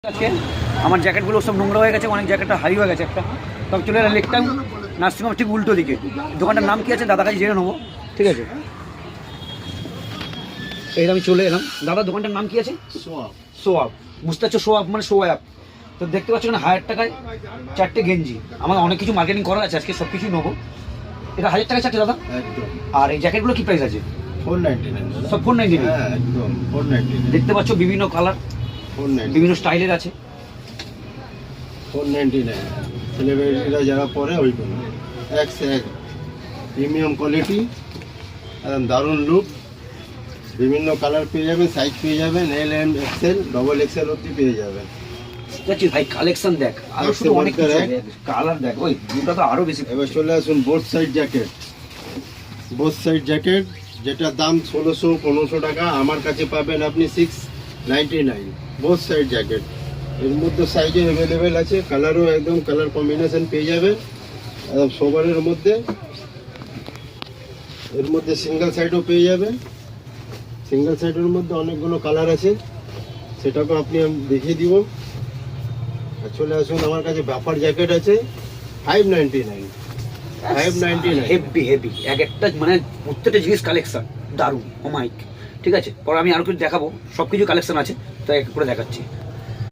আজকে আমার জ্যাকেটগুলো সব নোংরা হয়ে গেছে, অনেক জ্যাকেটটা হাই হয়ে গেছে একটা। তবে চলে এলাম লেক টাইম নার্সিংহোম ঠিক উল্টো দিকে। দোকানটার নাম কি আছে দাদার কাছে জেনে নেবো, ঠিক আছে? এই আমি চলে এলাম। দাদা দোকানটার নাম কি আছে? সোয়াব। বুঝতে পারছো, সোয়াব মানে সোয়াব। তো দেখতে পাচ্ছ না 1000 টাকায় 4টে গেঞ্জি। আমার অনেক কিছু মার্কেটিং করা আছে, আজকে সব কিছুই নেবো। এটা 1000 টাকায় 4টে দাদা। আর এই জ্যাকেটগুলো কি প্রাইস আছে? 499 সব 499। একদম 499। দেখতে পাচ্ছ বিভিন্ন কালার, 499 বিভিন্ন স্টাইলের আছে। 499 সেলিব্রিটিরা যারা পরে ওইগুলো এক সে এক প্রিমিয়াম কোয়ালিটি, একদম দারুণ লুক। বিভিন্ন কালার পেয়ে যাবেন, সাইজ পেয়ে যাবেন, L M XL, double XL অবধি পেয়ে যাবেন। দেখছি ভাই কালেকশন দেখ, আরো শুধু অনেক কিছু কালার দেখ। ওই দুটো তো আরো বেশি। এবার চলে আসুন both side jacket. Both side jacket যেটার দাম 1600-1500 টাকা, আমার কাছে পাবেন আপনি 699। বোথ সাইড জ্যাকেট এর মধ্যে সাইজে অ্যাভেলেবেল আছে, কালারও একদম কালার কম্বিনেশন পেয়ে যাবেন একদম সোবারের মধ্যে। এর মধ্যে সিঙ্গেল সাইডও পেয়ে যাবেন। সিঙ্গেল সাইডের মধ্যে অনেকগুলো কালার আছে, সেটাকেও আপনি আমি দেখিয়ে দিব। আর চলে আসুন আমার কাছে ব্যাপার জ্যাকেট আছে 599। 599 হেভি হেভি এক একটা, মানে প্রত্যেকটা জিনিস কালেকশন দারুণ। ও মাইক, ঠিক আছে। পরে আমি আরো কিছু দেখাবো, সব কিছু কালেকশন আছে, তাই এক করে দেখাচ্ছি।